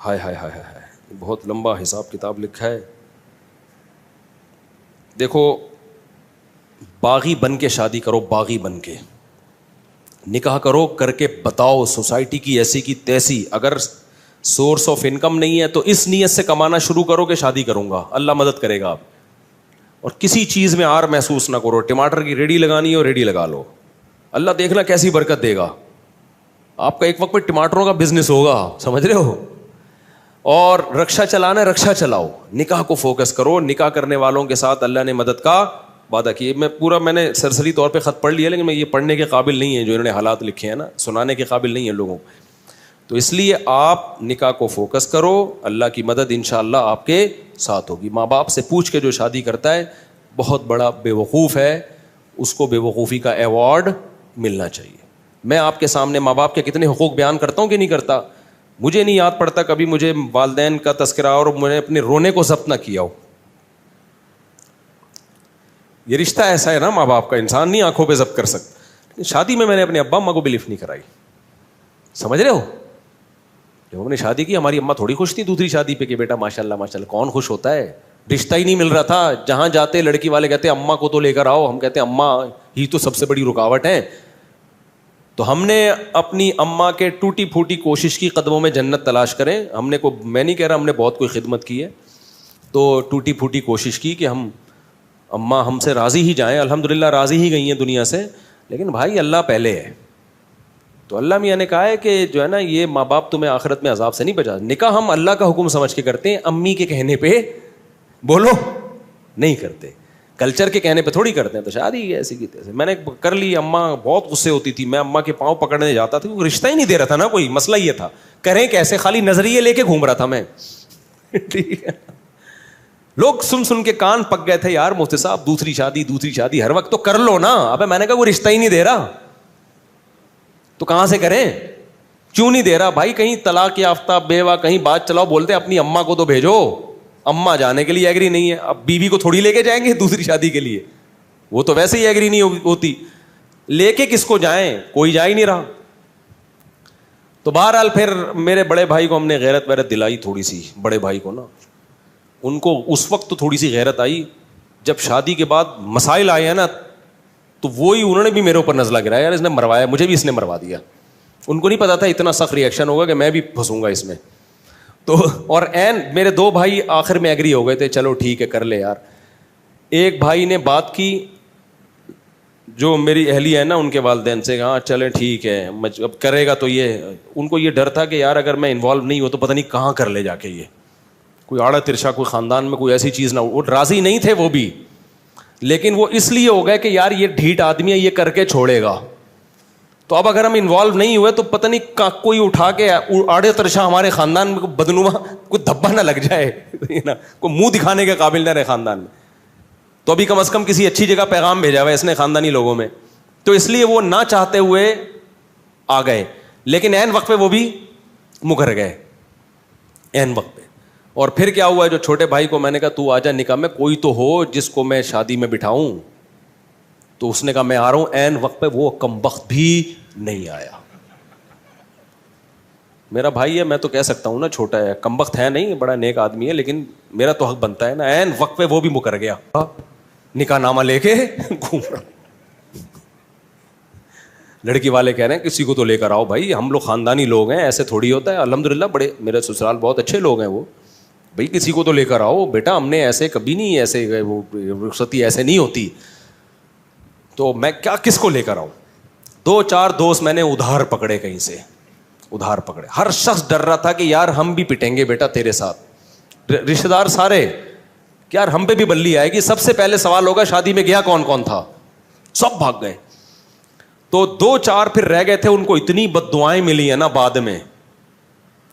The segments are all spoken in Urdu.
ہائے ہائے ہائے ہائے، بہت لمبا حساب کتاب لکھا ہے. دیکھو، باغی بن کے شادی کرو، باغی بن کے نکاح کرو، کر کے بتاؤ سوسائٹی کی ایسی کی تیسی. اگر سورس آف انکم نہیں ہے تو اس نیت سے کمانا شروع کرو کہ شادی کروں گا، اللہ مدد کرے گا آپ. اور کسی چیز میں آر محسوس نہ کرو. ٹماٹر کی ریڈی لگانی ہو ریڈی لگا لو، اللہ دیکھنا کیسی برکت دے گا. آپ کا ایک وقت پہ ٹماٹروں کا بزنس ہوگا، سمجھ رہے ہو. اور رکشا چلانا ہے، رکشا چلاؤ، نکاح کو فوکس کرو. نکاح کرنے والوں کے ساتھ اللہ نے مدد کا وعدہ کیا. میں نے سرسری طور پہ خط پڑھ لیا، لیکن میں یہ پڑھنے کے قابل نہیں ہے جو انہوں نے حالات لکھے ہیں نا، سنانے کے قابل نہیں ہے لوگوں کو. تو اس لیے آپ نکاح کو فوکس کرو، اللہ کی مدد انشاءاللہ آپ کے ساتھ ہوگی. ماں باپ سے پوچھ کے جو شادی کرتا ہے بہت بڑا بے وقوف ہے، اس کو بے وقوفی کا ایوارڈ ملنا چاہیے. میں آپ کے سامنے ماں باپ کے کتنے حقوق بیان کرتا ہوں کہ نہیں کرتا. مجھے نہیں یاد پڑتا کبھی مجھے والدین کا تذکرہ اور میں نے اپنے رونے کو ضبط نہ کیا ہو. یہ رشتہ ایسا ہے نا ماں باپ کا، انسان نہیں آنکھوں پہ ضبط کر سکتا. شادی میں نے اپنے ابا اماں کو بھی لفٹ نہیں کرائی، سمجھ رہے ہو. جب ہم نے شادی کی ہماری اماں تھوڑی خوش تھی دوسری شادی پہ کہ بیٹا ماشاء اللہ ماشاء اللہ. کون خوش ہوتا ہے؟ رشتہ ہی نہیں مل رہا تھا. جہاں جاتے لڑکی والے کہتے اماں کو تو لے کر آؤ، ہم کہتے اماں ہی تو سب سے بڑی رکاوٹ ہے. تو ہم نے اپنی اماں کے ٹوٹی پھوٹی کوشش کی قدموں میں جنت تلاش کریں. میں نہیں کہہ رہا ہم نے بہت کوئی خدمت کی ہے، تو ٹوٹی پھوٹی کوشش کی کہ ہم اماں ہم سے راضی ہی جائیں. الحمدللہ راضی ہی گئی ہیں دنیا سے. لیکن بھائی اللہ پہلے ہے. تو اللہ میاں نے کہا ہے کہ جو ہے نا یہ ماں باپ تمہیں آخرت میں عذاب سے نہیں بچا. نکاح ہم اللہ کا حکم سمجھ کے کرتے ہیں، امی کے کہنے پہ بولو نہیں کرتے، کلچر کے کہنے پہ تھوڑی کرتے ہیں. تو شادی ایسی کی تیسے میں نے کر لی. اماں بہت غصے ہوتی تھی، میں اماں کے پاؤں پکڑنے جاتا تھا، وہ رشتہ ہی نہیں دے رہا تھا نا کوئی. مسئلہ یہ تھا کریں کیسے، خالی نظریے لے کے گھوم رہا تھا میں. ٹھیک ہے، لوگ سن کے کان پک گئے تھے، یار مفتی صاحب دوسری شادی ہر وقت تو کر لو نا. ابے میں نے کہا وہ رشتہ ہی نہیں دے رہا تو کہاں سے کریں؟ کیوں نہیں دے رہا بھائی؟ کہیں طلاق یافتہ بیوہ کہیں بات چلاؤ، بولتے اپنی اماں کو تو بھیجو. اماں جانے کے لیے ایگری نہیں ہے، اب بیوی کو تھوڑی لے کے جائیں گے دوسری شادی کے لیے، وہ تو ویسے ہی ایگری نہیں ہوتی. لے کے کس کو جائیں؟ کوئی جا ہی نہیں رہا. تو بہرحال پھر میرے بڑے بھائی کو ہم نے غیرت ویرت دلائی تھوڑی سی. بڑے بھائی کو نا، ان کو اس وقت تو تھوڑی سی غیرت آئی. جب شادی کے بعد مسائل آئے ہیں نا تو وہی انہوں نے بھی میرے اوپر نزلہ گرایا، یار اس نے مروایا، مجھے بھی اس نے مروا دیا. ان کو نہیں پتا تھا اتنا سخت ریئیکشن ہوگا کہ میں بھی پھنسوں گا اس میں. تو اور این میرے دو بھائی آخر میں ایگری ہو گئے تھے، چلو ٹھیک ہے کر لے یار. ایک بھائی نے بات کی جو میری اہلیہ ہے نا ان کے والدین سے، ہاں چلے ٹھیک ہے اب کرے گا. تو یہ ان کو یہ ڈر تھا کہ یار اگر میں انوالو نہیں ہوں تو پتہ نہیں کہاں کر لے جا کے یہ کوئی آڑا ترشا، کوئی خاندان میں کوئی ایسی چیز نہ ہو. وہ راضی نہیں تھے وہ بھی، لیکن وہ اس لیے ہو گئے کہ یار یہ ڈھیٹ آدمی ہے، یہ کر کے چھوڑے گا. تو اب اگر ہم انوالو نہیں ہوئے تو پتہ نہیں کوئی اٹھا کے آڑے ترشا ہمارے خاندان میں بدنما کوئی دھبا نہ لگ جائے نا، کوئی منہ دکھانے کے قابل نہ رہے خاندان میں. تو ابھی کم از کم کسی اچھی جگہ پیغام بھیجا ہوا ہے اس نے خاندانی لوگوں میں. تو اس لیے وہ نہ چاہتے ہوئے آ گئے، لیکن عین وقت پہ وہ بھی مکر گئے عین وقت پہ. اور پھر کیا ہوا، جو چھوٹے بھائی کو میں نے کہا تو آ جا نکاح میں، کوئی تو ہو جس کو میں شادی میں بٹھاؤں. تو اس نے کہا میں آ رہا ہوں. عین وقت پہ وہ کمبخت بھی نہیں آیا. میرا بھائی ہے، میں تو کہہ سکتا ہوں نا چھوٹا ہے، کمبخت ہے نہیں، بڑا نیک آدمی ہے، لیکن میرا تو حق بنتا ہے نا. عین وقت پہ وہ بھی مکر گیا، نکاح نامہ لے کے گھوم رہا. لڑکی والے کہہ رہے ہیں کسی کو تو لے کر آؤ بھائی، ہم لوگ خاندانی لوگ ہیں، ایسے تھوڑی ہوتا ہے. الحمدللہ بڑے میرے سسرال بہت اچھے لوگ ہیں، وہ بھائی کسی کو تو لے کر آؤ بیٹا، ہم نے ایسے کبھی نہیں، ایسے وہ رخصتی ایسے نہیں ہوتی. تو میں کیا کس کو لے کر آؤں؟ 2-4 دوست میں نے ادھار پکڑے، کہیں سے ادھار پکڑے. ہر شخص ڈر رہا تھا کہ یار ہم بھی پٹیں گے بیٹا تیرے ساتھ. رشتے دار سارے کہ یار ہم پہ بھی بلی آئے گی. سب سے پہلے سوال ہوگا شادی میں گیا کون کون تھا. سب بھاگ گئے. تو 2-4 پھر رہ گئے تھے، ان کو اتنی بد دعائیں ملی ہیں نا بعد میں،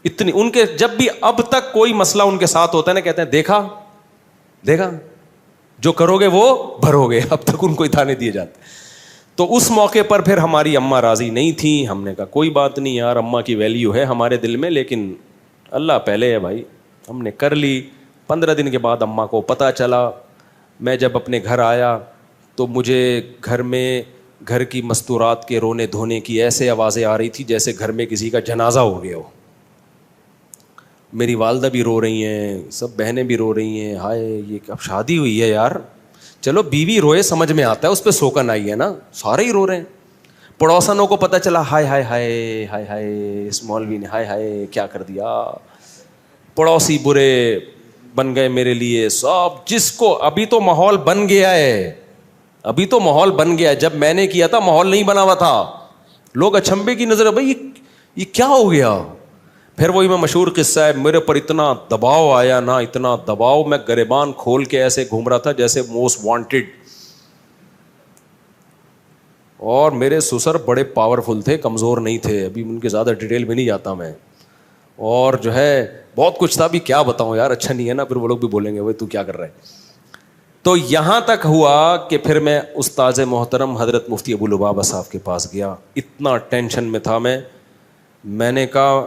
اتنی. ان کے جب بھی اب تک کوئی مسئلہ ان کے ساتھ ہوتا ہے نا کہتے ہیں دیکھا جو کرو گے وہ بھرو گے. اب تک ان کو اتانے دیے جاتے. تو اس موقع پر پھر ہماری اماں راضی نہیں تھیں. ہم نے کہا کوئی بات نہیں یار، اماں کی ویلیو ہے ہمارے دل میں، لیکن اللہ پہلے ہے بھائی. ہم نے کر لی. 15 دن کے بعد اماں کو پتہ چلا. میں جب اپنے گھر آیا تو مجھے گھر کی مستورات کے رونے دھونے کی ایسے آوازیں آ رہی تھی جیسے گھر میں کسی کا جنازہ ہو گیا ہو. میری والدہ بھی رو رہی ہیں, سب بہنیں بھی رو رہی ہیں, ہائے یہ اب شادی ہوئی ہے یار. چلو بیوی روئے سمجھ میں آتا ہے, اس پہ سوکن آئی ہے نا, سارے ہی رو رہے ہیں. پڑوسنوں کو پتہ چلا, ہائے ہائے ہائے ہائے ہائے اس مولوی نے ہائے ہائے کیا کر دیا. پڑوسی برے بن گئے میرے لیے سب, جس کو ابھی تو ماحول بن گیا ہے, ابھی تو ماحول بن گیا ہے, جب میں نے کیا تھا ماحول نہیں بنا ہوا تھا. لوگ اچھمبے کی نظر, بھائی یہ کیا ہو گیا. پھر وہی میں مشہور قصہ ہے, میرے پر اتنا دباؤ آیا نا, اتنا دباؤ, میں گریبان کھول کے ایسے گھوم رہا تھا جیسے موسٹ وانٹیڈ. اور میرے سسر بڑے پاورفل تھے, کمزور نہیں تھے, ابھی ان کے زیادہ ڈیٹیل میں نہیں جاتا میں. اور جو ہے بہت کچھ تھا, بھی کیا بتاؤں یار, اچھا نہیں ہے نا, پھر وہ لوگ بھی بولیں گے بھائی تو کیا کر رہا ہے. تو یہاں تک ہوا کہ پھر میں استاذ محترم حضرت مفتی ابو لبابہ صاحب کے پاس گیا. اتنا ٹینشن میں تھا میں نے کہا,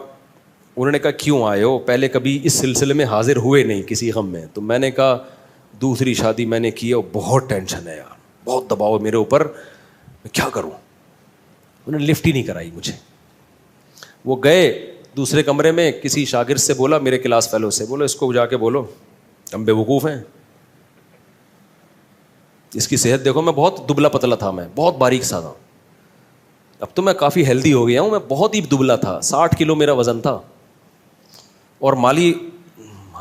انہوں نے کہا کیوں آئے ہو, پہلے کبھی اس سلسلے میں حاضر ہوئے نہیں کسی غم میں. تو میں نے کہا دوسری شادی میں نے کی ہے, بہت ٹینشن ہے یار, بہت دباؤ ہے میرے اوپر, میں کیا کروں. انہوں نے لفٹ ہی نہیں کرائی مجھے. وہ گئے دوسرے کمرے میں, کسی شاگرد سے بولا, میرے کلاس فیلو سے, بولو اس کو جا کے بولو ہم بے وقوف ہیں, اس کی صحت دیکھو. میں بہت دبلا پتلا تھا, میں بہت باریک سا تھا, اب تو میں کافی ہیلدی ہو گیا ہوں, میں بہت ہی دبلا تھا, 60 کلو میرا وزن تھا, اور مالی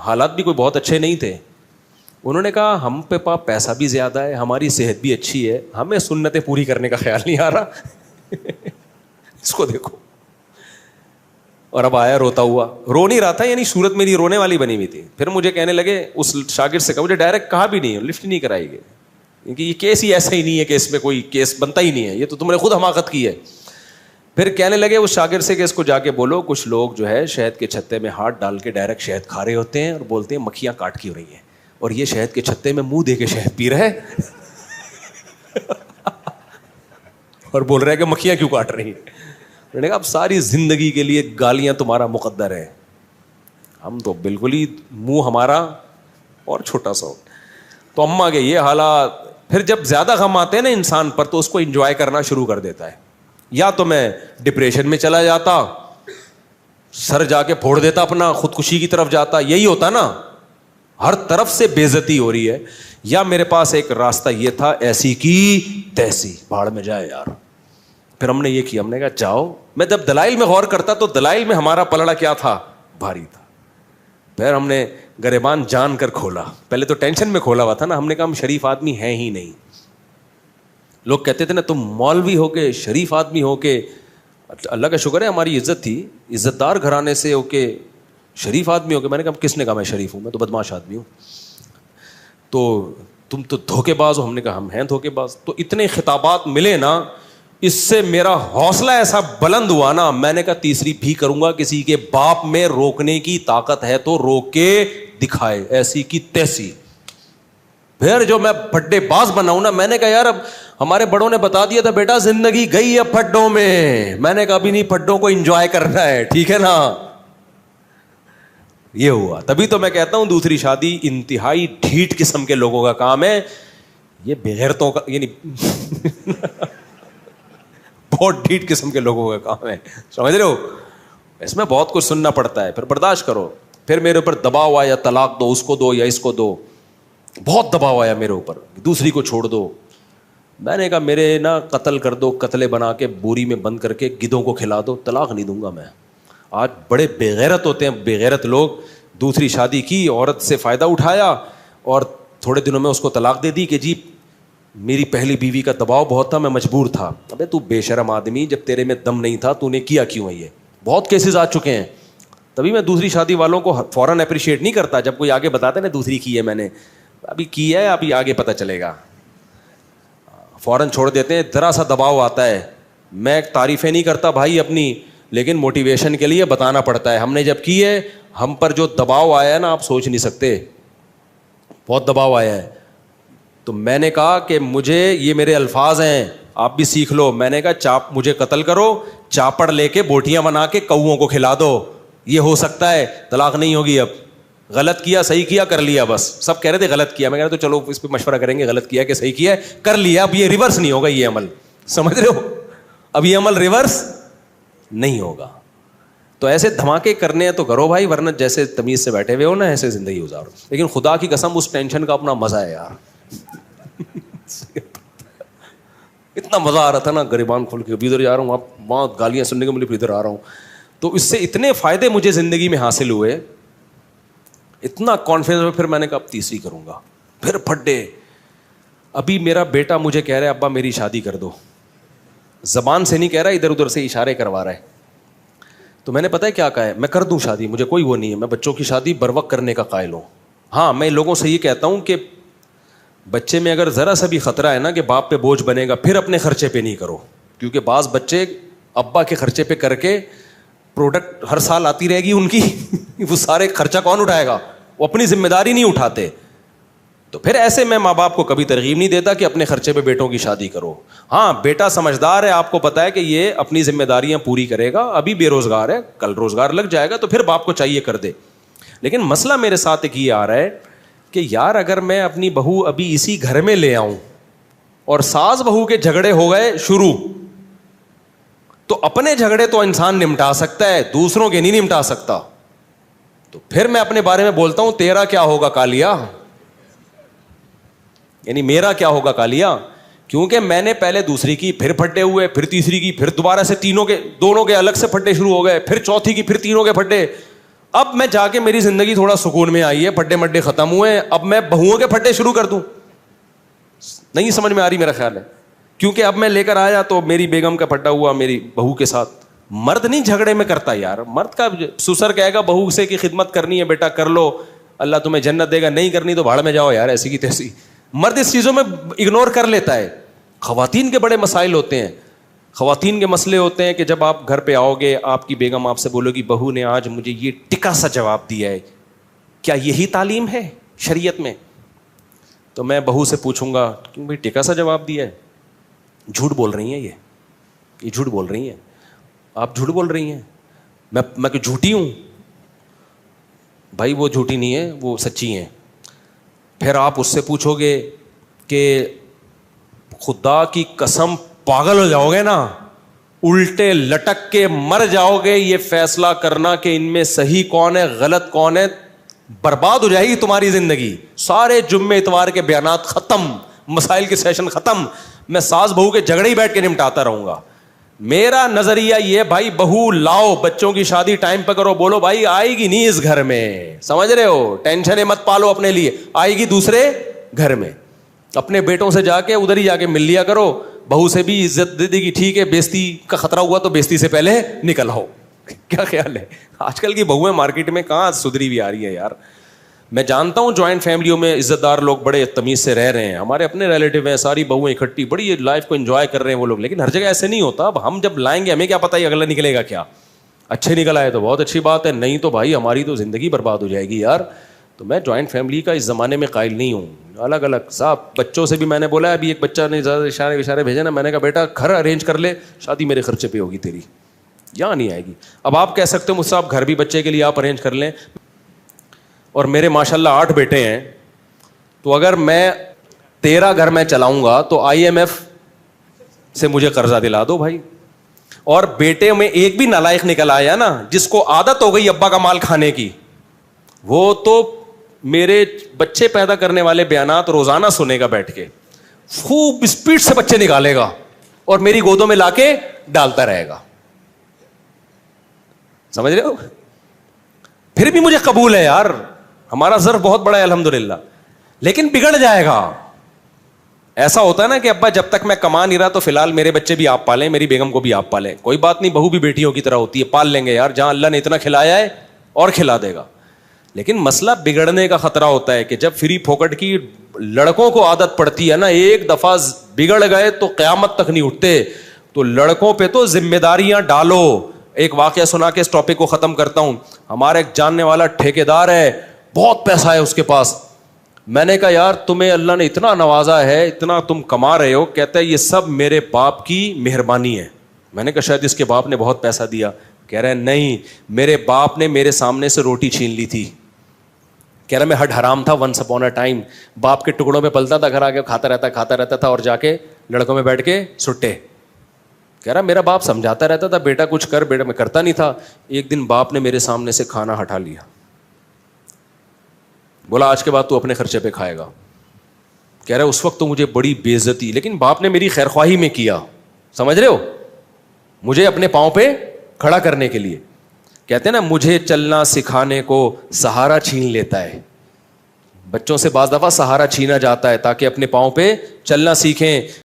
حالات بھی کوئی بہت اچھے نہیں تھے. انہوں نے کہا ہم پہ پیسہ بھی زیادہ ہے, ہماری صحت بھی اچھی ہے, ہمیں سنتیں پوری کرنے کا خیال نہیں آ رہا. اس کو دیکھو. اور اب آیا روتا ہوا, رو نہیں رہا تھا, یعنی صورت میری رونے والی بنی ہوئی تھی. پھر مجھے کہنے لگے, اس شاگرد سے کہا, مجھے ڈائریکٹ کہا بھی نہیں, لفٹ نہیں کرائی گئی, کیونکہ یہ کیس ہی ایسا ہی نہیں ہے کہ اس میں کوئی کیس بنتا ہی نہیں ہے, یہ تو تم نے خود حماقت کی ہے. پھر کہنے لگے اس شاگرد سے کہ اس کو جا کے بولو, کچھ لوگ جو ہے شہد کے چھتے میں ہاتھ ڈال کے ڈائریکٹ شہد کھا رہے ہوتے ہیں, اور بولتے ہیں مکھیاں کاٹ کی ہو رہی ہیں, اور یہ شہد کے چھتے میں منہ دے کے شہد پی رہا ہے اور بول رہا ہے کہ مکھیاں کیوں کاٹ رہی ہیں. میں نے کہا اب ساری زندگی کے لیے گالیاں تمہارا مقدر ہے, ہم تو بالکل ہی منہ ہمارا اور چھوٹا سا ہو. تو اماں کے یہ حالات. پھر جب زیادہ غم آتے ہیں نا انسان پر, تو اس کو انجوائے کرنا شروع کر دیتا ہے. یا تو میں ڈپریشن میں چلا جاتا, سر جا کے پھوڑ دیتا اپنا, خودکشی کی طرف جاتا, یہی ہوتا نا, ہر طرف سے بے عزتی ہو رہی ہے. یا میرے پاس ایک راستہ یہ تھا, ایسی کی تیسی, بھاڑ میں جائے یار. پھر ہم نے یہ کیا, ہم نے کہا جاؤ. میں جب دلائل میں غور کرتا تو دلائل میں ہمارا پلڑا کیا تھا, بھاری تھا. پھر ہم نے گریبان جان کر کھولا, پہلے تو ٹینشن میں کھولا ہوا تھا نا. ہم نے کہا ہم شریف آدمی ہیں ہی نہیں. لوگ کہتے تھے نا تم مولوی ہو کے, شریف آدمی ہو کے, اللہ کا شکر ہے ہماری عزت تھی, عزت دار گھرانے سے ہو کے شریف آدمی ہو کے. میں نے کہا کس نے کہا میں شریف ہوں, میں تو بدماش آدمی ہوں. تو تم تو دھوکے باز ہو. ہم نے کہا ہم ہیں دھوکے باز. تو اتنے خطابات ملے نا, اس سے میرا حوصلہ ایسا بلند ہوا نا, میں نے کہا تیسری بھی کروں گا. کسی کے باپ میں روکنے کی طاقت ہے تو روک کے دکھائے, ایسی کی تیسی. پھر جو میں پھڈے باز بناؤں نا, میں نے کہا یار اب ہمارے بڑوں نے بتا دیا تھا بیٹا زندگی گئی ہے پھڈوں میں. میں نے کہا ابھی نہیں, پھڈوں کو انجوائے کرنا ہے, ٹھیک ہے نا. یہ ہوا. تبھی تو میں کہتا ہوں دوسری شادی انتہائی ڈھیٹ قسم کے لوگوں کا کام ہے. یہ بغیرتوں کا, یعنی بہت ڈھیٹ قسم کے لوگوں کا کام ہے, سمجھ رہے ہو. اس میں بہت کچھ سننا پڑتا ہے, پھر برداشت کرو. پھر میرے اوپر دباؤ آیا, طلاق دو, اس کو دو یا اس کو دو. بہت دباؤ آیا میرے اوپر, دوسری کو چھوڑ دو. میں نے کہا میرے نا قتل کر دو, قتلے بنا کے بوری میں بند کر کے گدھوں کو کھلا دو, طلاق نہیں دوں گا میں. آج بڑے بے غیرت ہوتے ہیں, بے غیرت لوگ. دوسری شادی کی, عورت سے فائدہ اٹھایا, اور تھوڑے دنوں میں اس کو طلاق دے دی کہ جی میری پہلی بیوی کا دباؤ بہت تھا, میں مجبور تھا. ابے تو بے شرم آدمی, جب تیرے میں دم نہیں تھا تو نے کیا کیوں ہے؟ یہ بہت کیسز آ چکے ہیں. تبھی میں دوسری شادی والوں کو فوراً اپریشیٹ نہیں کرتا. جب کوئی آگے بتاتے نا دوسری کی ہے میں نے, ابھی کی ہے, ابھی آگے پتہ چلے گا, فوراً چھوڑ دیتے ہیں. ذرا سا دباؤ آتا ہے, میں تعریفیں نہیں کرتا بھائی اپنی, لیکن موٹیویشن کے لیے بتانا پڑتا ہے. ہم نے جب کی ہے, ہم پر جو دباؤ آیا ہے نا آپ سوچ نہیں سکتے, بہت دباؤ آیا ہے. تو میں نے کہا کہ مجھے, یہ میرے الفاظ ہیں, آپ بھی سیکھ لو. میں نے کہا مجھے قتل کرو, چاپڑ لے کے بوٹیاں بنا کے کوؤں کو کھلا دو, یہ ہو سکتا ہے, طلاق نہیں ہوگی. اب غلط کیا, صحیح کیا, کر لیا, بس. سب کہہ رہے تھے غلط کیا, میں کہہ رہا تو چلو اس پہ مشورہ کریں گے, غلط کیا کہ صحیح کیا, کر لیا. اب یہ ریورس نہیں ہوگا, یہ عمل, سمجھ رہے ہو, اب یہ عمل ریورس نہیں ہوگا. تو ایسے دھماکے کرنے ہیں تو کرو بھائی, ورنہ جیسے تمیز سے بیٹھے ہوئے ہو نا ایسے زندگی گزارو. لیکن خدا کی قسم اس ٹینشن کا اپنا مزہ ہے یار. اتنا مزہ آ رہا تھا نا گریبان کھول کے, ابھی ادھر جا رہا ہوں, آپ وہاں گالیاں سننے کو ملی, پھر ادھر آ رہا ہوں. تو اس سے اتنے فائدے مجھے زندگی میں حاصل ہوئے, اتنا کانفیڈنس. پھر میں نے کہا اب تیسری کروں گا, پھر پھڈے. ابھی میرا بیٹا مجھے کہہ رہا ہے ابا میری شادی کر دو, زبان سے نہیں کہہ رہا, ادھر ادھر سے اشارے کروا رہا ہے. تو میں نے پتہ ہے کیا کہا ہے, میں کر دوں شادی, مجھے کوئی وہ نہیں ہے, میں بچوں کی شادی بر وقت کرنے کا قائل ہوں. ہاں میں لوگوں سے یہ کہتا ہوں کہ بچے میں اگر ذرا سا بھی خطرہ ہے نا کہ باپ پہ بوجھ بنے گا, پھر اپنے خرچے پہ نہیں کرو, کیونکہ بعض بچے ابا کے خرچے پہ کر کے پروڈکٹ ہر سال آتی رہے گی ان کی, وہ سارے خرچہ کون اٹھائے گا, وہ اپنی ذمہ داری نہیں اٹھاتے. تو پھر ایسے میں ماں باپ کو کبھی ترغیب نہیں دیتا کہ اپنے خرچے پہ بیٹوں کی شادی کرو. ہاں بیٹا سمجھدار ہے, آپ کو پتا ہے کہ یہ اپنی ذمہ داریاں پوری کرے گا, ابھی بے روزگار ہے, کل روزگار لگ جائے گا, تو پھر باپ کو چاہیے کر دے. لیکن مسئلہ میرے ساتھ ایک یہ آ رہا ہے کہ یار اگر میں اپنی بہو ابھی اسی گھر میں لے آؤں اور ساس بہو کے جھگڑے ہو گئے شروع, تو اپنے جھگڑے تو انسان نمٹا سکتا ہے, دوسروں کے نہیں نمٹا سکتا. تو پھر میں اپنے بارے میں بولتا ہوں تیرا کیا ہوگا کالیا, یعنی میرا کیا ہوگا کالیا, کیونکہ میں نے پہلے دوسری کی, پھر پھڈے ہوئے, پھر تیسری کی, پھر دوبارہ سے دونوں کے الگ سے پھڈے شروع ہو گئے, پھر چوتھی کی, پھر تینوں کے پھڈے. اب میں جا کے میری زندگی تھوڑا سکون میں آئی ہے, پھڈے مڈے ختم ہوئے, اب میں بہوؤں کے پھڈے شروع کر دوں. نہیں سمجھ میں آ رہی میرا خیال ہے, کیونکہ اب میں لے کر آیا تو میری بیگم کا پھڈا ہوا میری بہو کے ساتھ. مرد نہیں جھگڑے میں کرتا یار, مرد کا سسر کہے گا بہو سے کی خدمت کرنی ہے بیٹا کر لو, اللہ تمہیں جنت دے گا, نہیں کرنی تو بھاڑ میں جاؤ یار, ایسی کی تیسی. مرد اس چیزوں میں اگنور کر لیتا ہے. خواتین کے بڑے مسائل ہوتے ہیں, خواتین کے مسئلے ہوتے ہیں کہ جب آپ گھر پہ آؤ گے, آپ کی بیگم آپ سے بولو گی بہو نے آج مجھے یہ ٹکا سا جواب دیا ہے, کیا یہی تعلیم ہے شریعت میں؟ تو میں بہو سے پوچھوں گا کیوں بھائی ٹکا سا جواب دیا ہے, جھوٹ بول رہی ہیں یہ جھوٹ بول رہی ہیں, آپ جھوٹ بول رہی ہیں, میں کہ جھوٹی ہوں؟ بھائی وہ جھوٹی نہیں ہے, وہ سچی ہیں. پھر آپ اس سے پوچھو گے کہ خدا کی قسم پاگل ہو جاؤ گے نا, الٹے لٹک کے مر جاؤ گے, یہ فیصلہ کرنا کہ ان میں صحیح کون ہے غلط کون ہے, برباد ہو جائے گی تمہاری زندگی. سارے جمعے اتوار کے بیانات ختم, مسائل کے سیشن ختم, میں ساس بہو کے جھگڑے ہی بیٹھ کے نمٹاتا رہوں گا. میرا نظریہ یہ بھائی بہو لاؤ, بچوں کی شادی ٹائم پہ کرو, بولو بھائی آئے گی نہیں اس گھر میں, سمجھ رہے ہو, ٹینشنیں مت پالو اپنے لیے, آئے گی دوسرے گھر میں. اپنے بیٹوں سے جا کے ادھر ہی جا کے مل لیا کرو, بہو سے بھی عزت دے دے گی, ٹھیک ہے بیزتی کا خطرہ ہوا تو بیزتی سے پہلے نکل آؤ. کیا خیال ہے؟ آج کل کی بہویں مارکیٹ میں کہاں سدھری بھی آ رہی ہیں یار. میں جانتا ہوں جوائنٹ فیملیوں میں عزت دار لوگ بڑے تمیز سے رہ رہے ہیں, ہمارے اپنے ریلیٹیو ہیں, ساری بہویں اکٹھی بڑی لائف کو انجوائے کر رہے ہیں وہ لوگ, لیکن ہر جگہ ایسے نہیں ہوتا. اب ہم جب لائیں گے ہمیں کیا پتہ ہے اگلا نکلے گا کیا, اچھے نکل آئے تو بہت اچھی بات ہے, نہیں تو بھائی ہماری تو زندگی برباد ہو جائے گی یار. تو میں جوائنٹ فیملی کا اس زمانے میں قائل نہیں ہوں. الگ الگ صاحب بچوں سے بھی میں نے بولا ہے, ابھی ایک بچہ نے اشارے بھیجے نا, میں نے کہا بیٹا گھر ارینج کر لے, شادی میرے خرچے پہ ہوگی تیری, یہاں نہیں آئے گی. اب آپ کہہ سکتے ہو مجھ سے آپ گھر بھی بچے کے لیے آپ ارینج کر لیں, اور میرے ماشاء اللہ 8 بیٹے ہیں, تو اگر میں 13 گھر میں چلاؤں گا تو IMF سے مجھے قرضہ دلا دو بھائی. اور بیٹے میں ایک بھی نالائق نکل آیا نا جس کو عادت ہو گئی ابا کا مال کھانے کی, وہ تو میرے بچے پیدا کرنے والے بیانات روزانہ سنے گا بیٹھ کے, خوب اسپیڈ سے بچے نکالے گا اور میری گودوں میں لا کے ڈالتا رہے گا. سمجھ رہے ہو؟ پھر بھی مجھے قبول ہے یار, ہمارا ظرف بہت بڑا ہے الحمدللہ, لیکن بگڑ جائے گا. ایسا ہوتا ہے نا کہ ابا جب تک میں کما نہیں رہا تو فی الحال میرے بچے بھی آپ پالیں, میری بیگم کو بھی آپ پالیں, کوئی بات نہیں, بہو بھی بیٹیوں کی طرح ہوتی ہے, پال لیں گے یار, جہاں اللہ نے اتنا کھلایا ہے اور کھلا دے گا. لیکن مسئلہ بگڑنے کا خطرہ ہوتا ہے کہ جب فری پھوکٹ کی لڑکوں کو عادت پڑتی ہے نا, ایک دفعہ بگڑ گئے تو قیامت تک نہیں اٹھتے. تو لڑکوں پہ تو ذمہ داریاں ڈالو. ایک واقعہ سنا کے اس ٹاپک کو ختم کرتا ہوں. ہمارا ایک جاننے والا ٹھیکیدار ہے, بہت پیسہ ہے اس کے پاس. میں نے کہا یار تمہیں اللہ نے اتنا نوازا ہے, اتنا تم کما رہے ہو. کہتا ہے یہ سب میرے باپ کی مہربانی ہے. میں نے کہا شاید اس کے باپ نے بہت پیسہ دیا. کہہ رہے نہیں, میرے باپ نے میرے سامنے سے روٹی چھین لی تھی. کہہ رہا میں ہڈ حرام تھا ونس اپون اے ٹائم, باپ کے ٹکڑوں میں پلتا تھا, گھر آ کے کھاتا رہتا تھا, اور جا کے لڑکوں میں بیٹھ کے سٹے. کہہ رہا میرا باپ سمجھاتا رہتا تھا بیٹا کچھ کر, بیٹا میں کرتا نہیں تھا. ایک دن باپ نے میرے سامنے سے کھانا ہٹا لیا, بولا آج کے بعد تو اپنے خرچے پہ کھائے گا. کہہ رہا اس وقت تو مجھے بڑی بے عزتی, لیکن باپ نے میری خیر خواہی میں کیا, سمجھ رہے ہو, مجھے اپنے پاؤں پہ کھڑا کرنے کے لیے. کہتے ہیں نا مجھے چلنا سکھانے کو سہارا چھین لیتا ہے. بچوں سے بعض دفعہ سہارا چھینا جاتا ہے تاکہ اپنے پاؤں پہ چلنا سیکھیں.